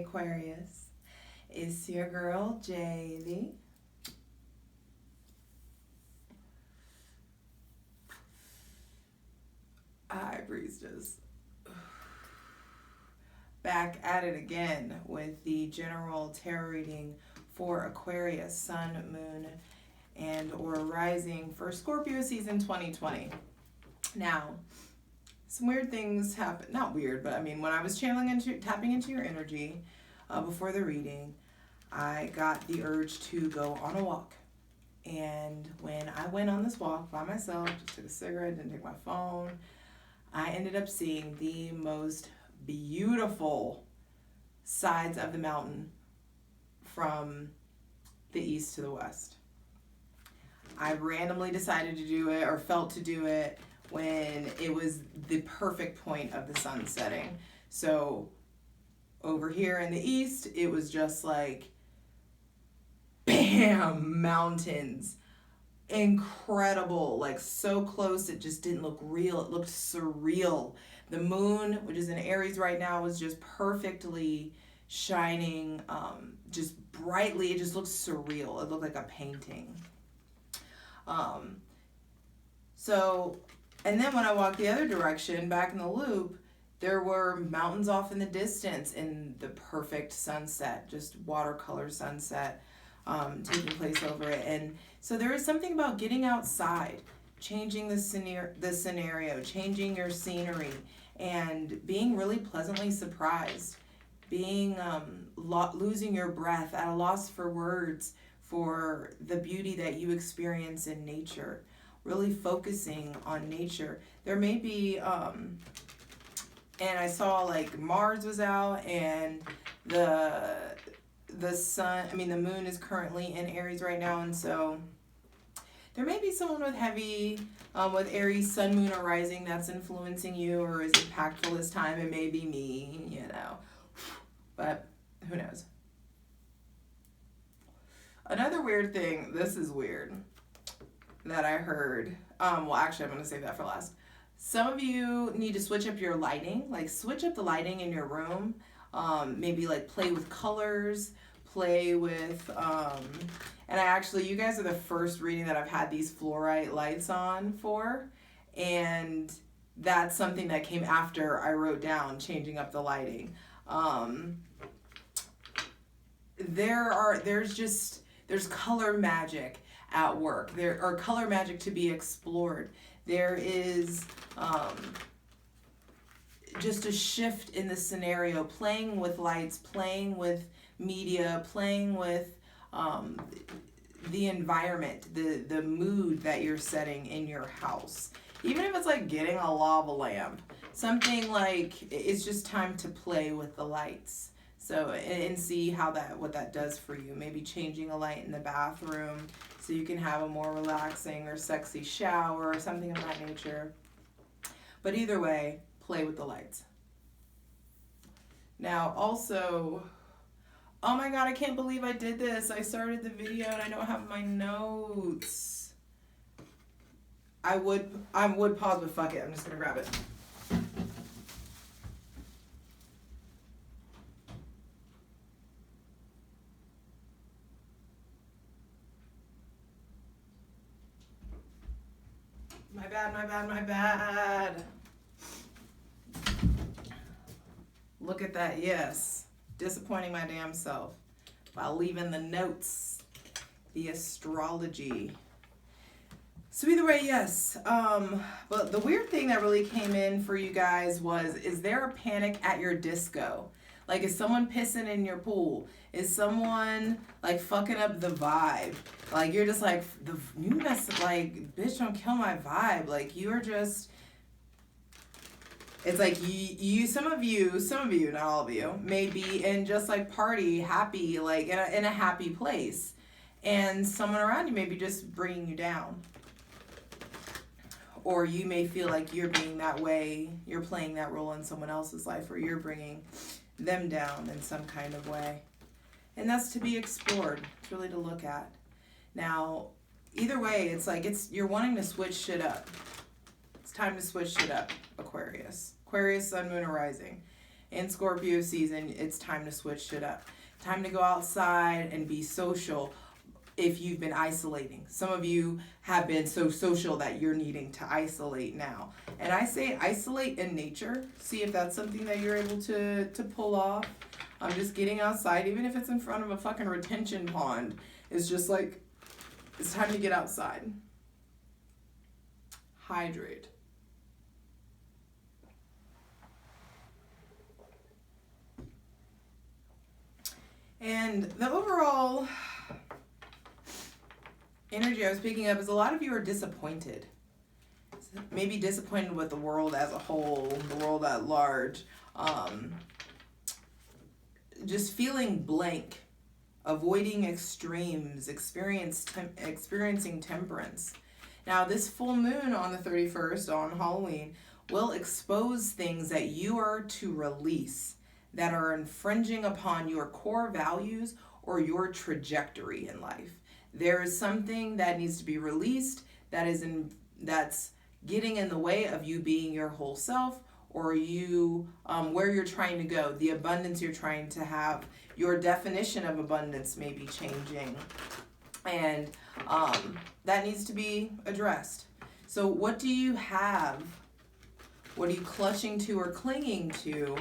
Hey Aquarius, it's your girl Javy. Hi Breezes. Back at it again with the general tarot reading for Aquarius, Sun, Moon, and or Rising for Scorpio season 2020. Now, some weird things happen. Not weird, but I mean, when I was tapping into your energy before the reading, I got the urge to go on a walk. And when I went on this walk by myself, just took a cigarette, didn't take my phone, I ended up seeing the most beautiful sides of the mountain from the east to the west. I randomly decided to do it, or felt to do it, when it was the perfect point of the sun setting. So over here in the east, it was just like, bam, mountains. Incredible, like so close it just didn't look real, it looked surreal. The moon, which is in Aries right now, was just perfectly shining, just brightly. It just looked surreal. It looked like a painting. And then when I walked the other direction, back in the loop, there were mountains off in the distance in the perfect sunset, just watercolor sunset taking place over it. And so there is something about getting outside, changing the scenario, changing your scenery, and being really pleasantly surprised, being losing your breath, at a loss for words for the beauty that you experience in nature, really focusing on nature. There may be, and I saw like Mars was out, and the sun, the moon is currently in Aries right now, and so there may be someone with heavy, with Aries, sun, moon, or rising that's influencing you or is impactful this time. It may be me, but who knows. Another weird thing, this is weird, that I heard, well actually I'm going to save that for last. Some of you need to switch up your lighting, like switch up the lighting in your room, maybe like play with colors, play with, and you guys are the first reading that I've had these fluorite lights on for, and that's something that came after I wrote down changing up the lighting. There's color magic at work. There are color magic to be explored. There is just a shift in the scenario, playing with lights, playing with media, playing with the environment, the mood that you're setting in your house. Even if it's like getting a lava lamp, something like, it's just time to play with the lights. So, and see what that does for you. Maybe changing a light in the bathroom so you can have a more relaxing or sexy shower or something of that nature. But either way, play with the lights. Now also, oh my god, I can't believe I did this. I started the video and I don't have my notes. I would pause, but fuck it, I'm just gonna grab it. My bad. Look at that, yes. Disappointing my damn self by leaving the notes, the astrology. So either way, yes. But the weird thing that really came in for you guys was, is there a panic at your disco? Like, is someone pissing in your pool? Is someone like fucking up the vibe? Like, you're just like, you mess, like, bitch, don't kill my vibe. Like, you're just, it's like some of you, not all of you, may be in just like party, happy, like in a happy place. And someone around you may be just bringing you down. Or you may feel like you're being that way, you're playing that role in someone else's life, or you're bringing them down in some kind of way. And that's to be explored. It's really to look at. Now, either way, it's like you're wanting to switch shit up. It's time to switch shit up, Aquarius. Aquarius, sun, moon, or rising. in Scorpio season, it's time to switch shit up. Time to go outside and be social if you've been isolating. Some of you have been so social that you're needing to isolate now. And I say isolate in nature. See if that's something that you're able to pull off. I'm just getting outside, even if it's in front of a fucking retention pond. It's just like, it's time to get outside. Hydrate. And the overall energy I was picking up is a lot of you are disappointed. Maybe disappointed with the world as a whole, the world at large. Just feeling blank, avoiding extremes, experiencing temperance. Now, this full moon on the 31st, on Halloween, will expose things that you are to release that are infringing upon your core values or your trajectory in life. There is something that needs to be released that's getting in the way of you being your whole self, or you where you're trying to go, the abundance you're trying to have. Your definition of abundance may be changing, and that needs to be addressed. So what do you have? What are you clutching to or clinging to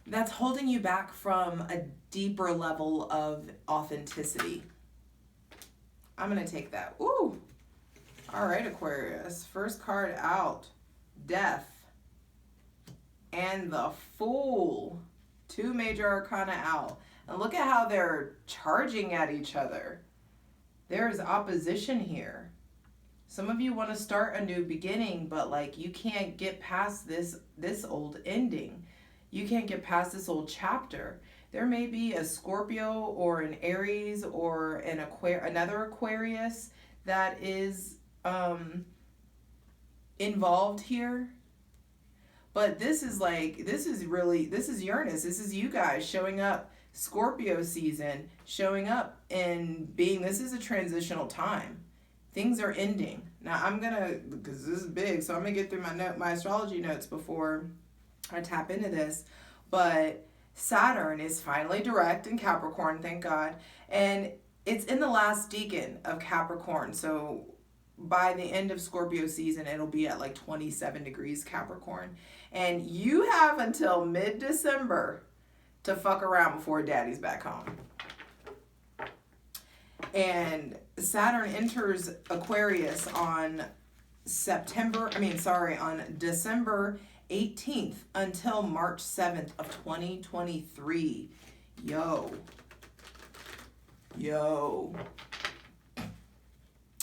that's holding you back from a deeper level of authenticity? I'm going to take that. Ooh. All right, Aquarius. First card out. Death. And the Fool. Two major arcana out. And look at how they're charging at each other. There's opposition here. Some of you want to start a new beginning, but like you can't get past this old ending. You can't get past this old chapter. There may be a Scorpio or an Aries or another Aquarius that is involved here. But this is Uranus. This is you guys showing up, Scorpio season, showing up and being, this is a transitional time. Things are ending. Now because this is big, so I'm gonna get through my astrology notes before I tap into this. But Saturn is finally direct in Capricorn, thank God. And it's in the last decan of Capricorn. So by the end of Scorpio season, it'll be at like 27 degrees Capricorn. And you have until mid-December to fuck around before daddy's back home. And Saturn enters Aquarius on December 18th until March 7th of 2023. Yo.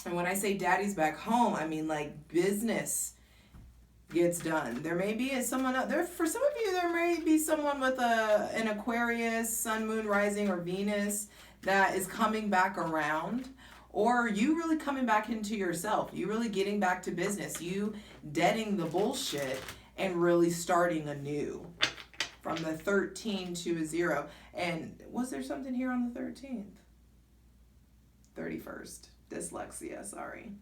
And when I say daddy's back home, I mean like business gets done. There may be someone out there, for some of you, there may be someone with an Aquarius, Sun, Moon, Rising, or Venus that is coming back around, or you really coming back into yourself. You really getting back to business. You deading the bullshit and really starting anew from the 13 to a 0. And was there something here on the 13th? 31st. Dyslexia, sorry.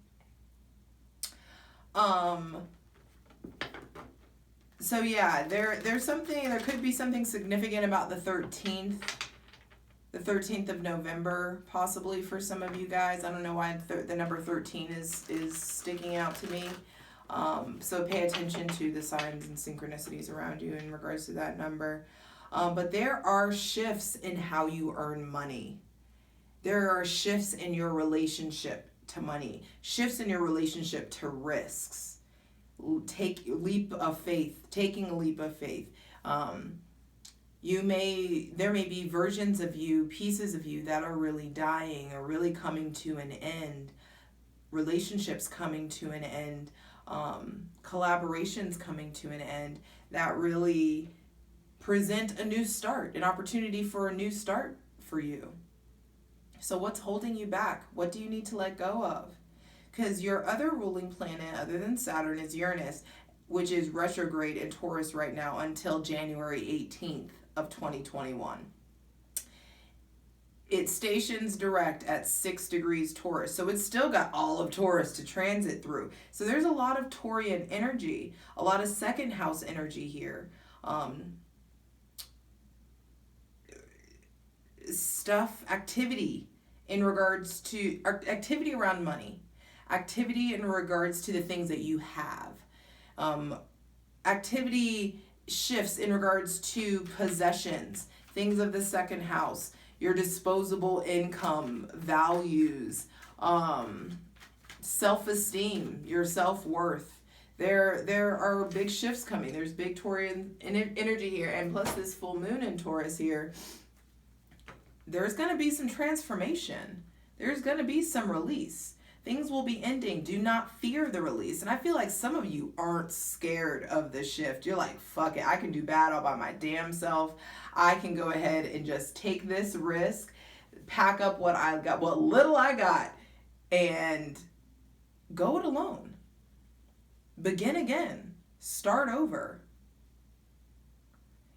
So yeah, there could be something significant about the 13th. The 13th of November, possibly for some of you guys. I don't know why the number 13 is sticking out to me. So pay attention to the signs and synchronicities around you in regards to that number. But there are shifts in how you earn money. There are shifts in your relationship to money, shifts in your relationship to risks. Taking a leap of faith. There may be versions of you, pieces of you that are really dying or really coming to an end. Relationships coming to an end. Collaborations coming to an end that really present a new start, an opportunity for a new start for you. So what's holding you back? What do you need to let go of? Because your other ruling planet other than Saturn is Uranus, which is retrograde in Taurus right now until January 18th of 2021. It stations direct at 6 degrees Taurus. So it's still got all of Taurus to transit through. So there's a lot of Taurian energy, a lot of second house energy here. activity in regards to activity around money, activity in regards to the things that you have, activity shifts in regards to possessions, things of the second house, your disposable income, values, self-esteem, your self-worth. There are big shifts coming. There's big Taurian energy here, and plus this full moon in Taurus here. There's going to be some transformation. There's going to be some release. Things will be ending. Do not fear the release. And I feel like some of you aren't scared of the shift. You're like, fuck it, I can do bad all by my damn self. I can go ahead and just take this risk, pack up what I got, what little I got, and go it alone. Begin again. Start over.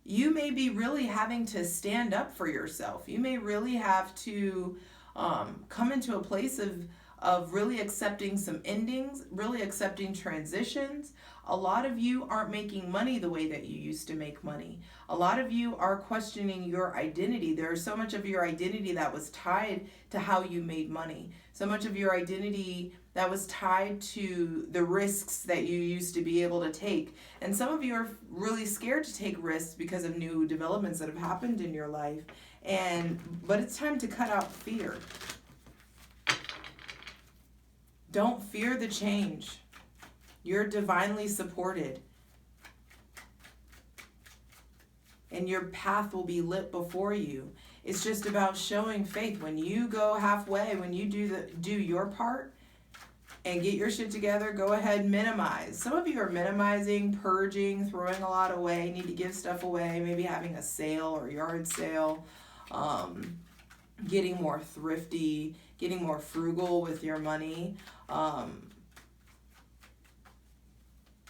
You may be really having to stand up for yourself. You may really have to come into a place of really accepting some endings, really accepting transitions. A lot of you aren't making money the way that you used to make money. A lot of you are questioning your identity. There's so much of your identity that was tied to how you made money. So much of your identity that was tied to the risks that you used to be able to take. And some of you are really scared to take risks because of new developments that have happened in your life. But it's time to cut out fear. Don't fear the change. You're divinely supported. And your path will be lit before you. It's just about showing faith. When you go halfway, when you do your part and get your shit together, go ahead and minimize. Some of you are minimizing, purging, throwing a lot away, need to give stuff away, maybe having a sale or yard sale, getting more thrifty, getting more frugal with your money.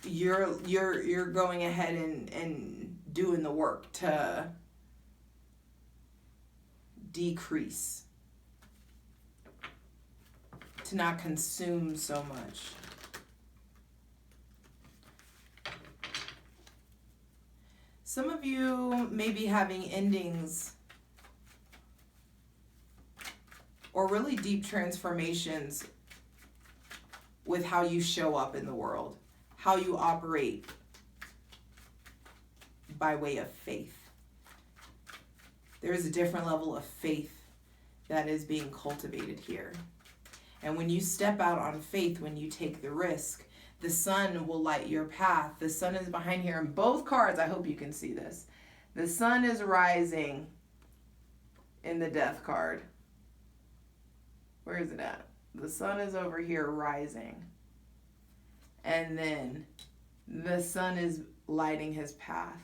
You're going ahead and doing the work to decrease, to not consume so much. Some of you may be having endings or really deep transformations with how you show up in the world, how you operate by way of faith. There is a different level of faith that is being cultivated here. And when you step out on faith, when you take the risk, the sun will light your path. The sun is behind here in both cards. I hope you can see this. The sun is rising in the death card. Where is it at? The sun is over here rising. And then the sun is lighting his path.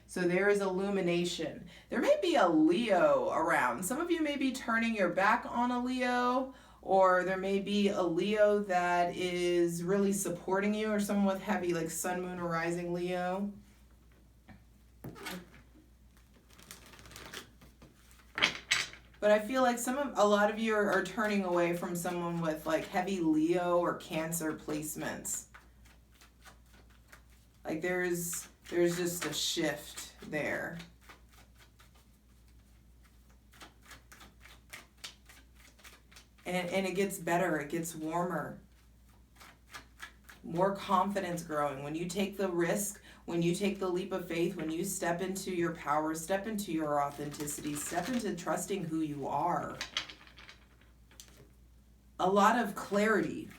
So there is illumination. There may be a Leo around. Some of you may be turning your back on a Leo, or there may be a Leo that is really supporting you, or someone with heavy like sun, moon, or rising Leo. But I feel like a lot of you are turning away from someone with like heavy Leo or Cancer placements. Like there's just a shift there. And it gets better, it gets warmer. More confidence growing. When you take the risk, when you take the leap of faith, when you step into your power, step into your authenticity, step into trusting who you are. A lot of clarity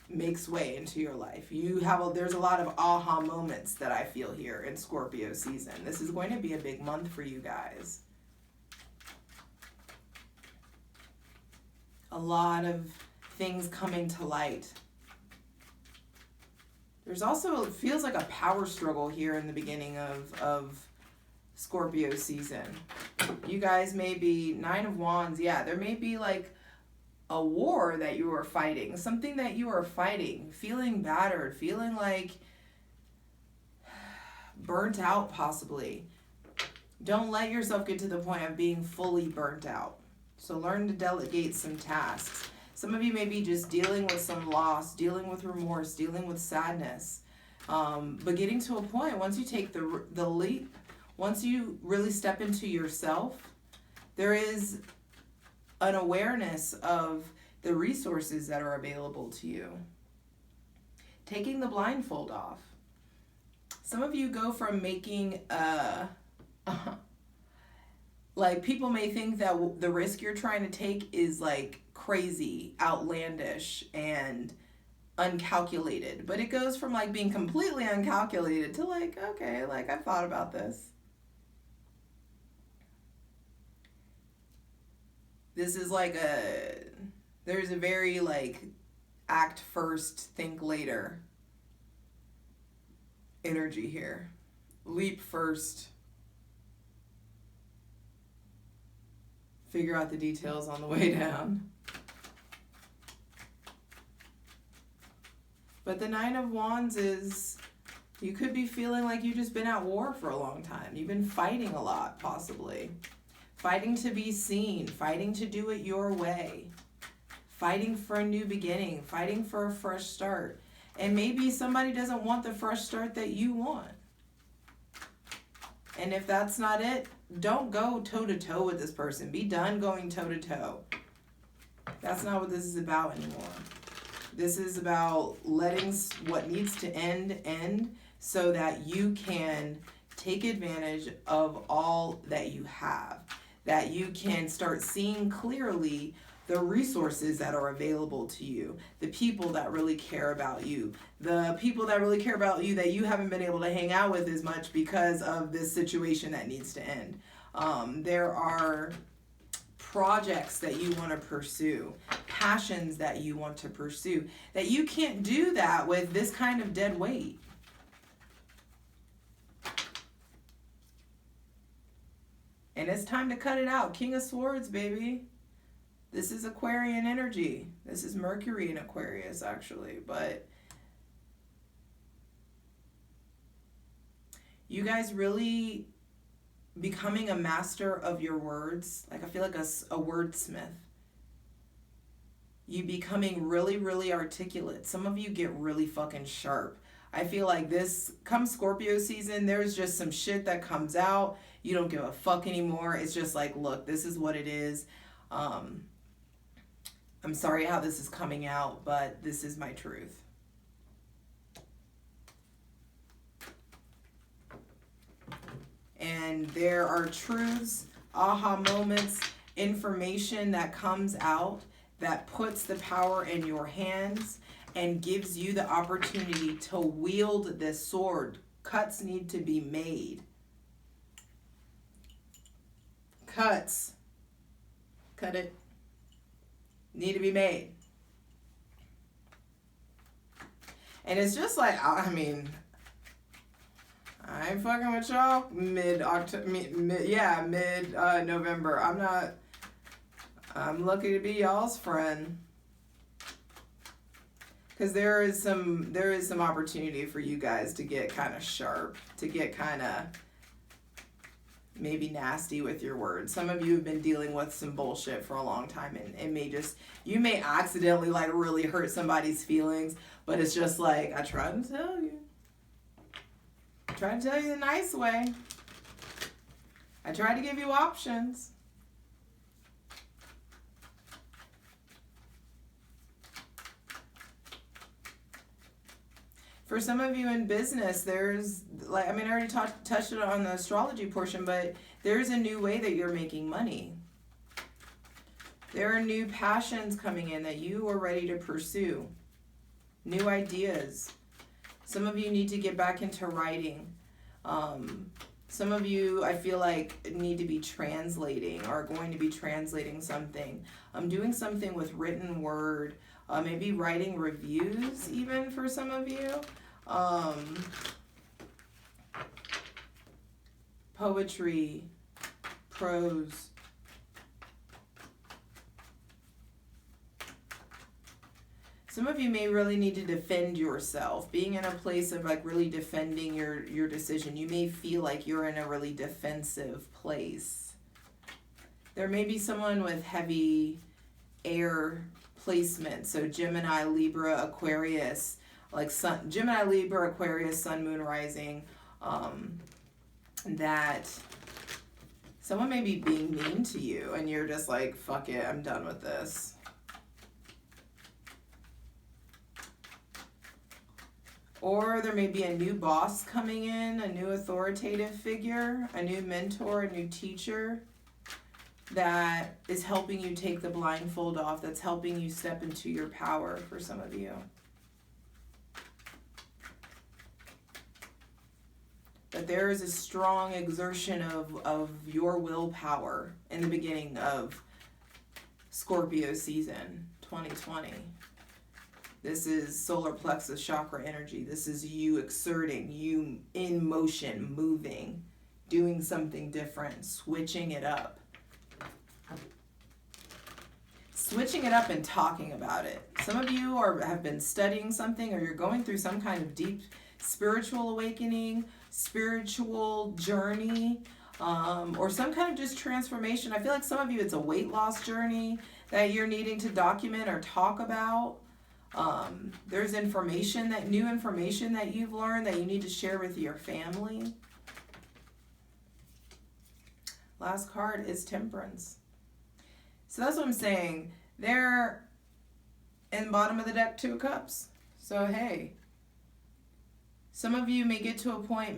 makes way into your life. There's a lot of aha moments that I feel here in Scorpio season. This is going to be a big month for you guys. A lot of things coming to light. There's also, it feels like a power struggle here in the beginning of Scorpio season. You guys may be 9 of Wands. Yeah, there may be like a war that you are fighting, something that you are fighting, feeling battered, feeling like burnt out possibly. Don't let yourself get to the point of being fully burnt out. So learn to delegate some tasks. Some of you may be just dealing with some loss, dealing with remorse, dealing with sadness. But getting to a point, once you take the leap, once you really step into yourself, There is an awareness of the resources that are available to you. Taking the blindfold off. Some of you go from making like, people may think that the risk you're trying to take is like crazy, outlandish, and uncalculated. But it goes from like being completely uncalculated to like, okay, like I've thought about this. This is like there's a very like act first, think later energy here. Leap first. Figure out the details on the way down. But the Nine of Wands is, you could be feeling like you've just been at war for a long time. You've been fighting a lot, possibly. Fighting to be seen, fighting to do it your way. Fighting for a new beginning, fighting for a fresh start. And maybe somebody doesn't want the fresh start that you want. And if that's not it, don't go toe-to-toe with this person. Be done going toe-to-toe. That's not what this is about anymore. This is about letting what needs to end so that you can take advantage of all that you have. That you can start seeing clearly the resources that are available to you, the people that really care about you, the people that really care about you that you haven't been able to hang out with as much because of this situation that needs to end. There are projects that you want to pursue, passions that you want to pursue, that you can't do that with this kind of dead weight. And it's time to cut it out. King of Swords, baby. This is Aquarian energy. This is Mercury in Aquarius, actually. But you guys really becoming a master of your words. Like, I feel like a wordsmith. You becoming really, really articulate. Some of you get really fucking sharp. I feel like this, come Scorpio season, there's just some shit that comes out. You don't give a fuck anymore. It's just like, look, this is what it is. I'm sorry how this is coming out, but this is my truth. And there are truths, aha moments, information that comes out that puts the power in your hands and gives you the opportunity to wield this sword. Cuts need to be made. Cuts. Cut it. Need to be made. And it's just like, I mean, I ain't fucking with y'all mid-November. I'm lucky to be y'all's friend. Because there is some opportunity for you guys to get kind of sharp, to get kind of maybe nasty with your words. Some of you have been dealing with some bullshit for a long time, and it may just, you may accidentally like really hurt somebody's feelings, but it's just like, I tried to tell you. I tried to tell you the nice way. I tried to give you options. For some of you in business, there's, like, I mean, I already touched it on the astrology portion, but there's a new way that you're making money. There are new passions coming in that you are ready to pursue. New ideas. Some of you need to get back into writing. Some of you, I feel like, need to be translating or going to be translating something. Doing something with written word. Maybe writing reviews even for some of you. Poetry, prose. Some of you may really need to defend yourself. Being in a place of like really defending your decision. You may feel like you're in a really defensive place. There may be someone with heavy air placement. So Gemini, Libra, Aquarius, like Gemini, Libra, Aquarius, Sun, Moon, Rising. That Someone may be being mean to you and you're just like, fuck it, I'm done with this. Or there may be a new boss coming in, a new authoritative figure, a new mentor, a new teacher that is helping you take the blindfold off, that's helping you step into your power for some of you. But there is a strong exertion of your willpower in the beginning of Scorpio season 2020. This is solar plexus chakra energy. This is you exerting, you in motion, moving, doing something different, switching it up. Switching it up and talking about it. Some of you have been studying something, or you're going through some kind of deep spiritual awakening, spiritual journey, or some kind of just transformation. I feel like some of you, it's a weight loss journey that you're needing to document or talk about. There's new information that you've learned that you need to share with your family. Last card is Temperance. So that's what I'm saying. They're in the bottom of the deck, 2 of Cups. So hey, some of you may get to a point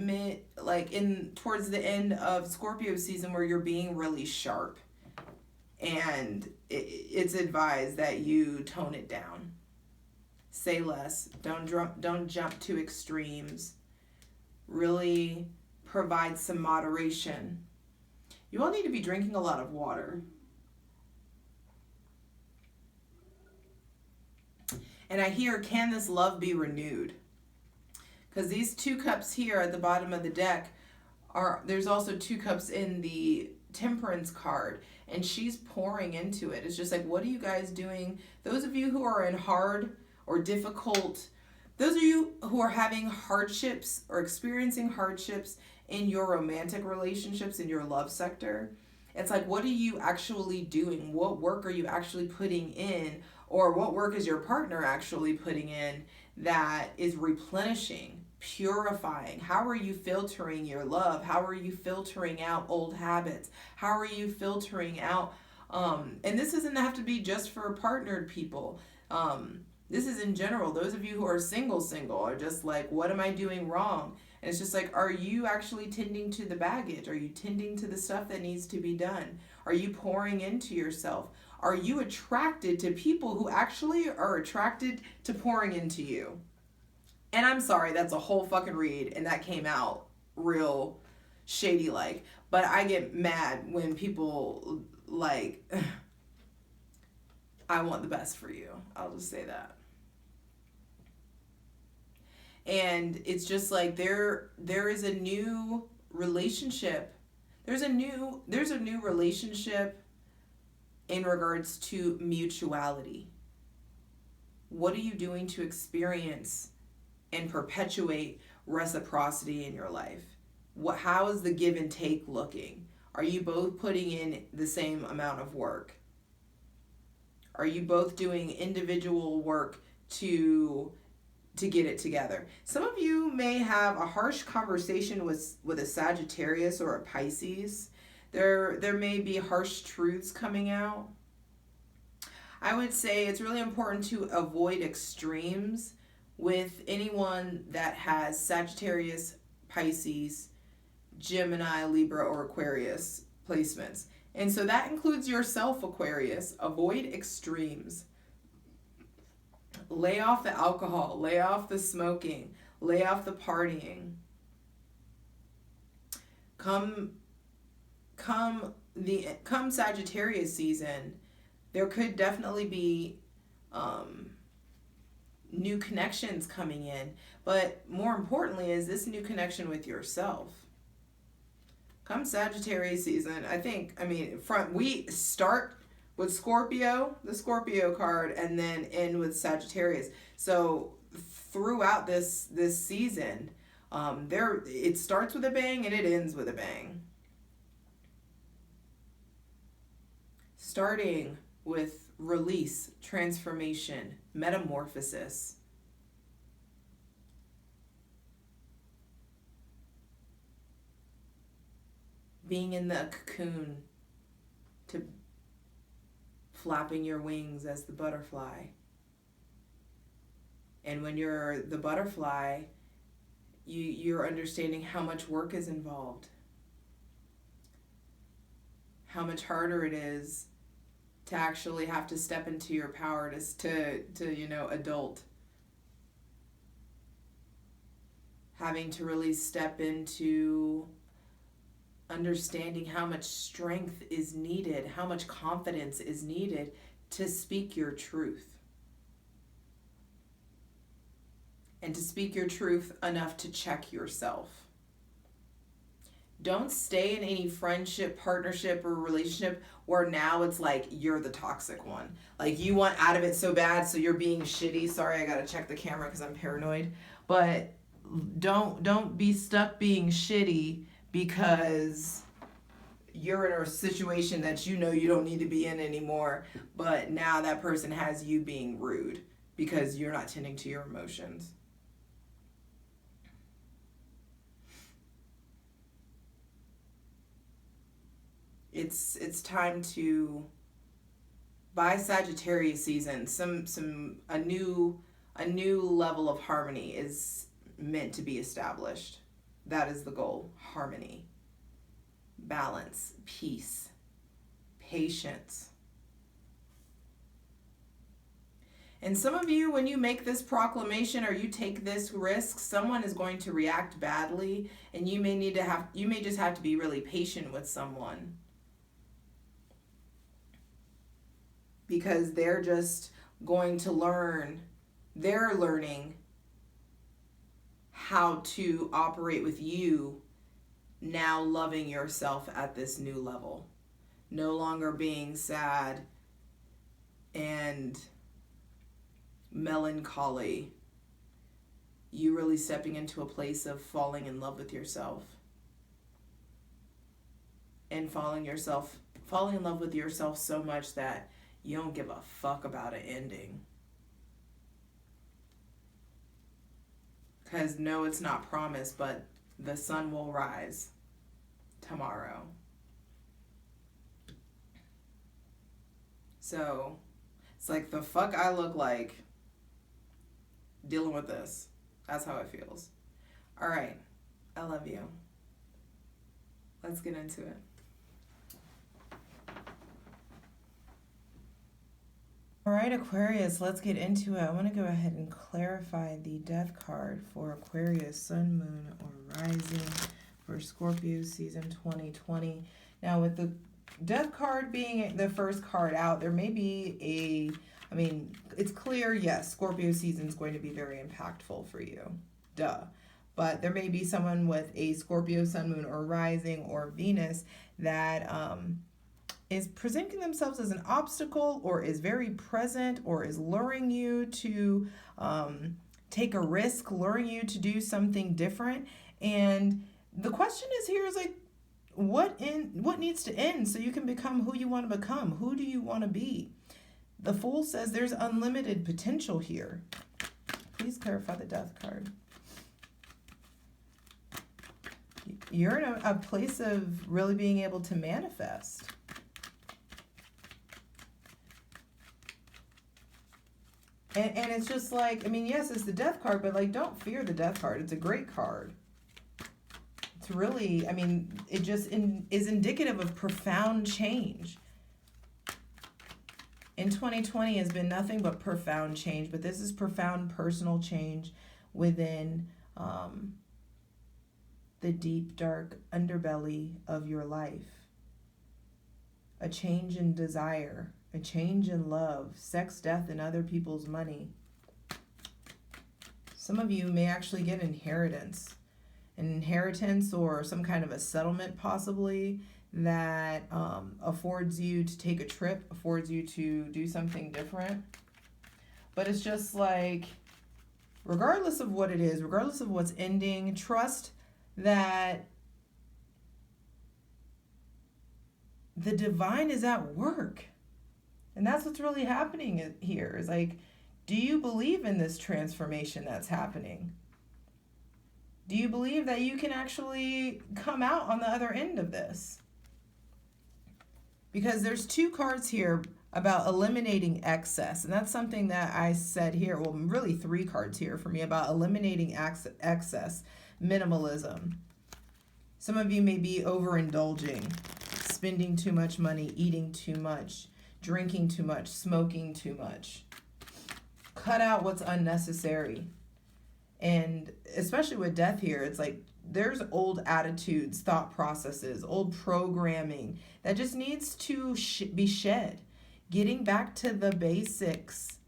towards the end of Scorpio season where you're being really sharp, and it's advised that you tone it down. Say less. Don't jump to extremes. Really provide some moderation. You all need to be drinking a lot of water. And I hear, can this love be renewed? Because these 2 cups here at the bottom of the deck there's also 2 cups in the Temperance card, and she's pouring into it. It's just like, what are you guys doing? Those of you who are in hard or difficult, those of you who are having hardships or experiencing hardships in your romantic relationships, in your love sector, it's like, what are you actually doing? What work are you actually putting in? Or what work is your partner actually putting in that is replenishing, purifying? How are you filtering your love? How are you filtering out old habits? How are you filtering out, and this doesn't have to be just for partnered people. This is in general. Those of you who are single are just like, what am I doing wrong? And it's just like, are you actually tending to the baggage? Are you tending to the stuff that needs to be done? Are you pouring into yourself? Are you attracted to people who actually are attracted to pouring into you? And I'm sorry, that's a whole fucking read, and that came out real shady like. But I get mad when people like, I want the best for you. I'll just say that. And it's just like there is a new relationship. There's a new relationship in regards to mutuality. What are you doing to experience and perpetuate reciprocity in your life? How is the give and take looking? Are you both putting in the same amount of work? Are you both doing individual work to get it together? Some of you may have a harsh conversation with a Sagittarius or a Pisces. There may be harsh truths coming out. I would say it's really important to avoid extremes with anyone that has Sagittarius, Pisces, Gemini, Libra, or Aquarius placements. And so that includes yourself, Aquarius. Avoid extremes. Lay off the alcohol, lay off the smoking, lay off the partying. Come Sagittarius season, there could definitely be new connections coming in, but more importantly is this new connection with yourself. Come Sagittarius season, we start with Scorpio, the Scorpio card, and then end with Sagittarius. So throughout this season, it starts with a bang and it ends with a bang. Starting with release, transformation, metamorphosis. being in the cocoon to flapping your wings as the butterfly. And when you're the butterfly, you're understanding how much work is involved, how much harder it is to actually have to step into your power to adult. Having to really step into understanding how much strength is needed, how much confidence is needed to speak your truth. And to speak your truth enough to check yourself. Don't stay in any friendship, partnership, or relationship where now it's like you're the toxic one. Like you want out of it so bad, so you're being shitty. Sorry, I gotta check the camera because I'm paranoid. But don't be stuck being shitty because you're in a situation that you know you don't need to be in anymore. But now that person has you being rude because you're not tending to your emotions. It's time to, by Sagittarius season, a new level of harmony is meant to be established. That is the goal. Harmony, balance, peace, patience. And some of you, when you make this proclamation or you take this risk, someone is going to react badly, and you may just have to be really patient with someone. Because they're just going to they're learning how to operate with you, now loving yourself at this new level. No longer being sad and melancholy. You really stepping into a place of falling in love with yourself. And falling in love with yourself so much that you don't give a fuck about it ending. Because no, it's not promised, but the sun will rise tomorrow. So it's like, the fuck I look like dealing with this. That's how it feels. All right. I love you. Let's get into it. All right, Aquarius, let's get into it. I want to go ahead and clarify the death card for Aquarius, Sun, Moon, or Rising for Scorpio season 2020. Now, with the death card being the first card out, there may be it's clear, yes, Scorpio season is going to be very impactful for you. Duh. But there may be someone with a Scorpio, Sun, Moon, or Rising, or Venus that is presenting themselves as an obstacle, or is very present, or is luring you to take a risk, luring you to do something different. And the question is like, what needs to end so you can become who you want to become? Who do you want to be? The Fool says there's unlimited potential here. Please clarify the death card. You're in a place of really being able to manifest. And it's just like, yes, it's the death card, but like, don't fear the death card. It's a great card. It's really, it just is indicative of profound change. In 2020 has been nothing but profound change, but this is profound personal change within the deep, dark underbelly of your life. A change in desire. A change in love, sex, death, and other people's money. Some of you may actually get an inheritance or some kind of a settlement possibly that affords you to take a trip, affords you to do something different. But it's just like, regardless of what it is, regardless of what's ending, trust that the divine is at work. And that's what's really happening here. Is like, do you believe in this transformation that's happening? Do you believe that you can actually come out on the other end of this? Because there's 2 cards here about eliminating excess. And that's something that I said here. Well, really 3 cards here for me about eliminating excess, minimalism. Some of you may be overindulging, spending too much money, eating too much, drinking too much, smoking too much. Cut out what's unnecessary. And especially with death here, it's like there's old attitudes, thought processes, old programming that just needs to be shed. Getting back to the basics.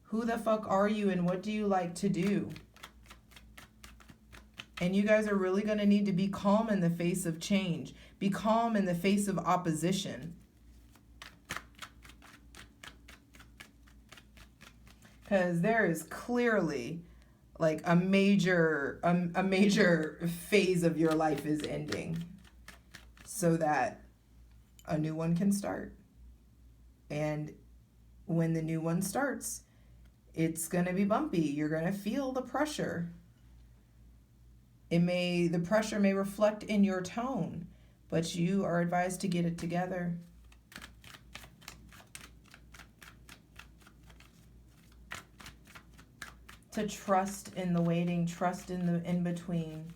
Who the fuck are you and what do you like to do? And you guys are really going to need to be calm in the face of change. Be calm in the face of opposition. Because there is clearly like a major phase of your life is ending so that a new one can start. And when the new one starts, it's going to be bumpy. You're going to feel the pressure. The pressure may reflect in your tone, but you are advised to get it together. To trust in the waiting, trust in the in-between.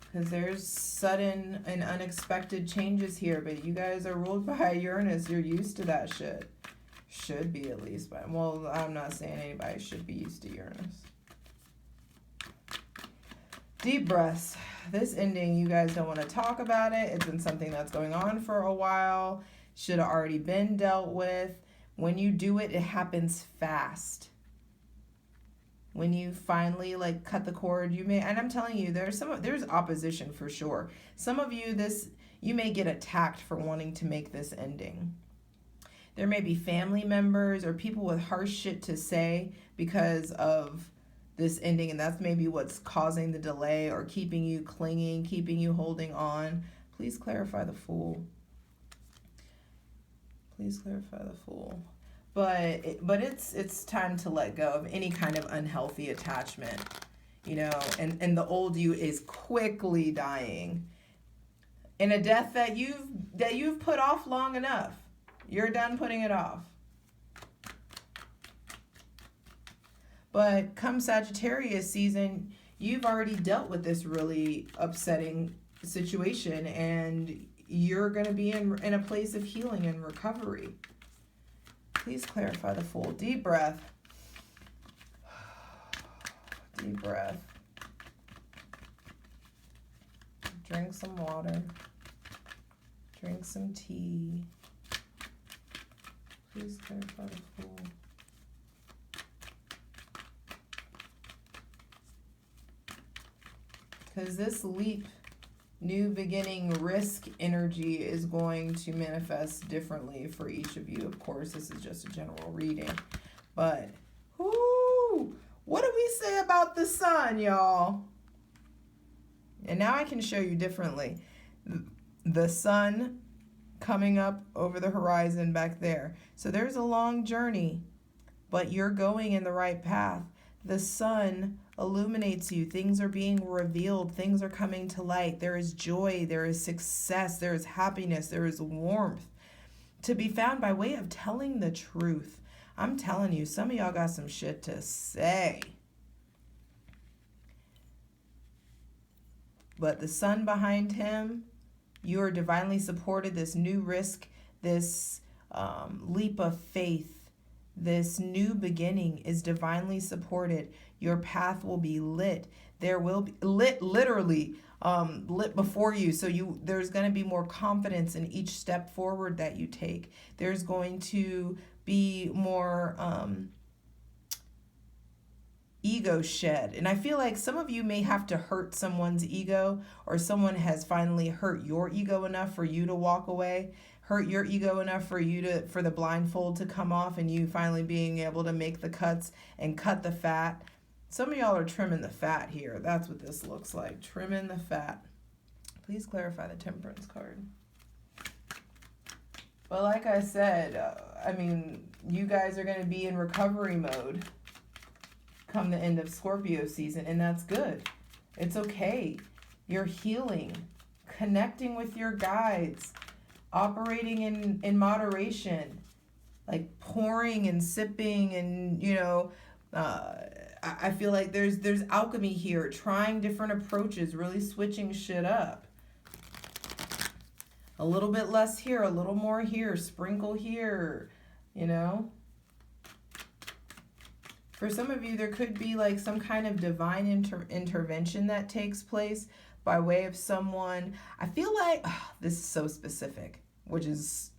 Because there's sudden and unexpected changes here, but you guys are ruled by Uranus. You're used to that shit. Should be at least. Well, I'm not saying anybody should be used to Uranus. Deep breaths. This ending, you guys don't want to talk about it. It's been something that's going on for a while. Should have already been dealt with. When you do it, it happens fast. When you finally like cut the cord, and I'm telling you, there's opposition for sure. Some of you, you may get attacked for wanting to make this ending. There may be family members or people with harsh shit to say because of this ending, and that's maybe what's causing the delay or keeping you clinging, keeping you holding on. Please clarify the Fool. Please clarify the Fool. But it's time to let go of any kind of unhealthy attachment, and the old you is quickly dying. In a death that you've put off long enough. You're done putting it off. But come Sagittarius season, you've already dealt with this really upsetting situation, and you're going to be in a place of healing and recovery. Please clarify the Fool. Deep breath. Deep breath. Drink some water. Drink some tea. Please clarify the Fool. Because this leap, new beginning, risk energy is going to manifest differently for each of you. Of course, this is just a general reading. But, what do we say about the sun, y'all? And now I can show you differently. The sun coming up over the horizon back there. So there's a long journey, but you're going in the right path. The sun illuminates you. Things are being revealed. Things are coming to light. There is joy. There is success. There is happiness. There is warmth to be found by way of telling the truth. I'm telling you, some of y'all got some shit to say. But the sun behind him, you are divinely supported. This new risk, this leap of faith, this new beginning is divinely supported. Your path will be lit. There will be lit, literally lit before you. So there's going to be more confidence in each step forward that you take. There's going to be more ego shed. And I feel like some of you may have to hurt someone's ego, or someone has finally hurt your ego enough for you to walk away. Hurt your ego enough for the blindfold to come off, and you finally being able to make the cuts and cut the fat. Some of y'all are trimming the fat here. That's what this looks like. Trimming the fat. Please clarify the Temperance card. But like I said, you guys are going to be in recovery mode come the end of Scorpio season, and that's good. It's okay. You're healing, connecting with your guides, operating in moderation, like pouring and sipping, and I feel like there's alchemy here, trying different approaches, really switching shit up. A little bit less here, a little more here, sprinkle here, For some of you, there could be like some kind of divine intervention that takes place by way of someone. I feel like, this is so specific, this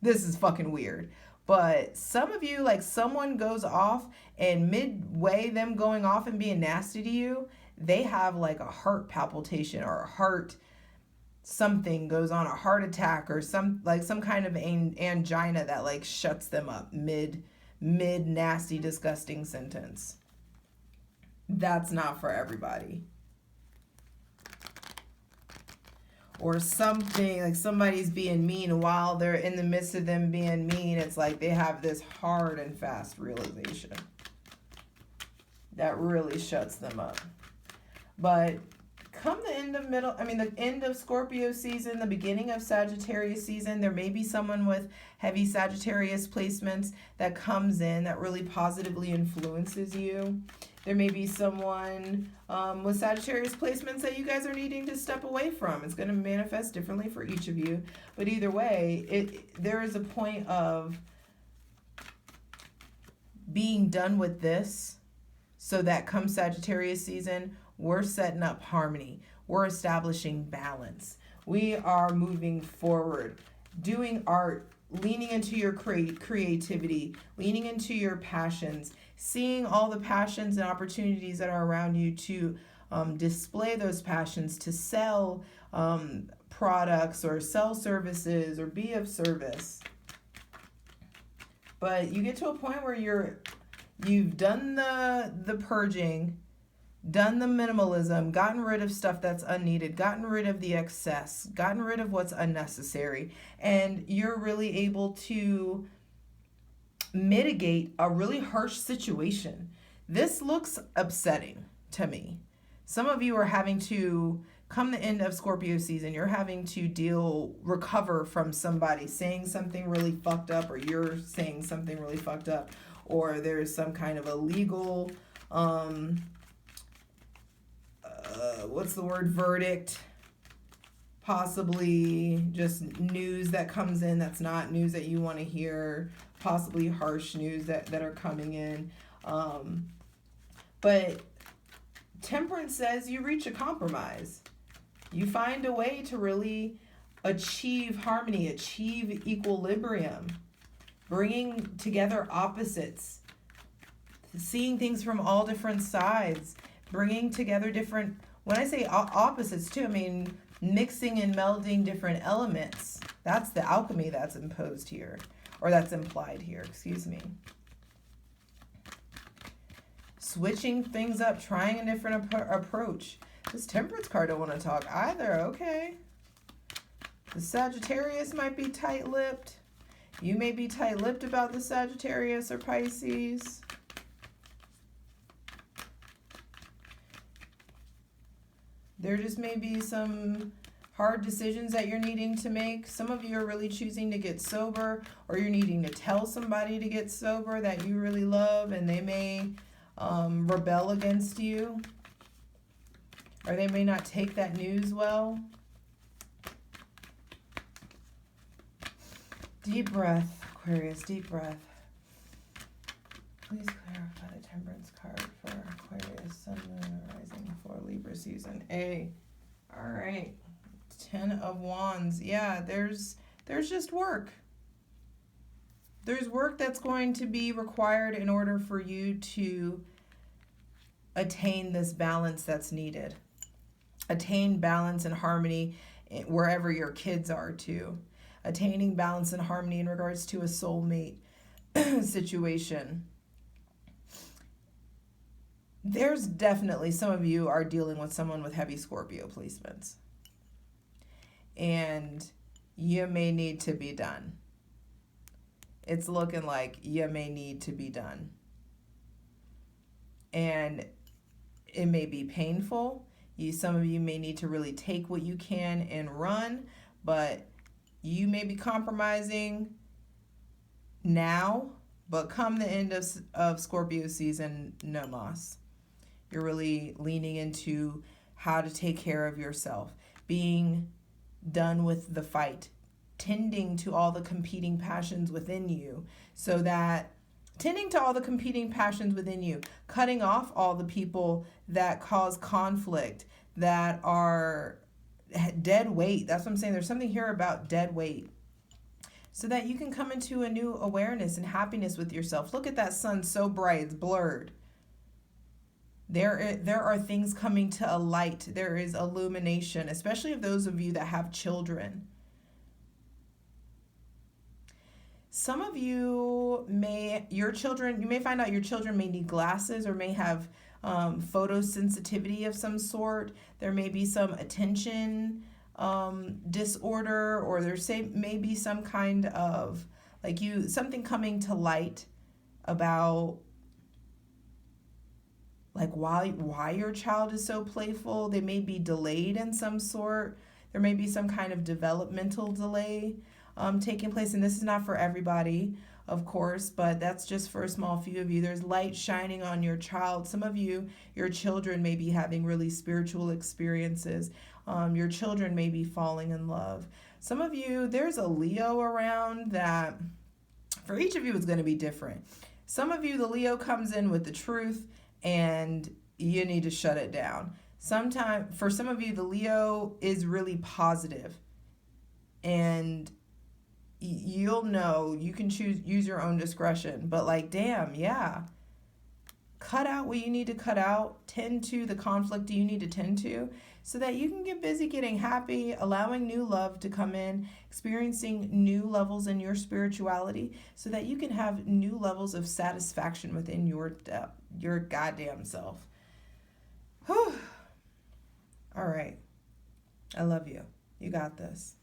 is fucking weird. But some of you, like someone goes off, and midway them going off and being nasty to you, they have like a heart palpitation or a heart something goes on, a heart attack or some kind of angina that like shuts them up mid nasty disgusting sentence. That's not for everybody. Or something like somebody's being mean while they're in the midst of them being mean. It's like they have this hard and fast realization that really shuts them up. But come the end of Scorpio season, the beginning of Sagittarius season, there may be someone with heavy Sagittarius placements that comes in that really positively influences you. There may be someone with Sagittarius placements that you guys are needing to step away from. It's going to manifest differently for each of you. But either way, there is a point of being done with this so that come Sagittarius season, we're setting up harmony. We're establishing balance. We are moving forward, doing art, leaning into your creativity, leaning into your passions, seeing all the passions and opportunities that are around you to display those passions, to sell products or sell services or be of service. But you get to a point where you've done the purging, done the minimalism, gotten rid of stuff that's unneeded, gotten rid of the excess, gotten rid of what's unnecessary, and you're really able to mitigate a really harsh situation. This looks upsetting to me. Some of you are having to, come the end of Scorpio season, you're having to recover from somebody saying something really fucked up, or you're saying something really fucked up, or there's some kind of illegal verdict, possibly just news that comes in that's not news that you want to hear, possibly harsh news that are coming in. But Temperance says you reach a compromise. You find a way to really achieve harmony, achieve equilibrium, bringing together opposites, seeing things from all different sides, bringing together different, when I say opposites too, I mean mixing and melding different elements. That's the alchemy that's imposed here, or that's implied here, excuse me. Switching things up, trying a different approach. This Temperance card don't want to talk either, okay. The Sagittarius might be tight-lipped. You may be tight-lipped about the Sagittarius or Pisces. There just may be some hard decisions that you're needing to make. Some of you are really choosing to get sober, or you're needing to tell somebody to get sober that you really love, and they may rebel against you, or they may not take that news well. Deep breath, Aquarius, deep breath. Please clarify the Temperance card for Aquarius, Sun, Moon, Rising for Libra season. All right. 10 of Wands. Yeah, there's just work. There's work that's going to be required in order for you to attain this balance that's needed. Attain balance and harmony wherever your kids are too. Attaining balance and harmony in regards to a soulmate situation. There's definitely, some of you are dealing with someone with heavy Scorpio placements. And you may need to be done. It's looking like you may need to be done. and it may be painful. Some of you may need to really take what you can and run, but you may be compromising now, but come the end of Scorpio season, no mas. You're really leaning into how to take care of yourself, being done with the fight, tending to all the competing passions within you, so that tending to all the competing passions within you, cutting off all the people that cause conflict, that are dead weight. That's what I'm saying. There's something here about dead weight, so that you can come into a new awareness and happiness with yourself. Look at that sun, so bright, it's blurred. There are things coming to a light. There is illumination, especially of those of you that have children. Some of you you may find out your children may need glasses or may have photosensitivity of some sort. There may be some attention disorder, or may be some kind of something coming to light about why your child is so playful. They may be delayed in some sort. There may be some kind of developmental delay taking place, and this is not for everybody, of course, but that's just for a small few of you. There's light shining on your child. Some of you, your children may be having really spiritual experiences. Your children may be falling in love. Some of you, there's a Leo around that for each of you is going to be different. Some of you, the Leo comes in with the truth and you need to shut it down. For some of you, the Leo is really positive, and you'll know, you can use your own discretion, but damn, yeah. Cut out what you need to cut out, tend to the conflict you need to tend to, so that you can get busy getting happy, allowing new love to come in, experiencing new levels in your spirituality, so that you can have new levels of satisfaction within your goddamn self. Whew. All right. I love you. You got this.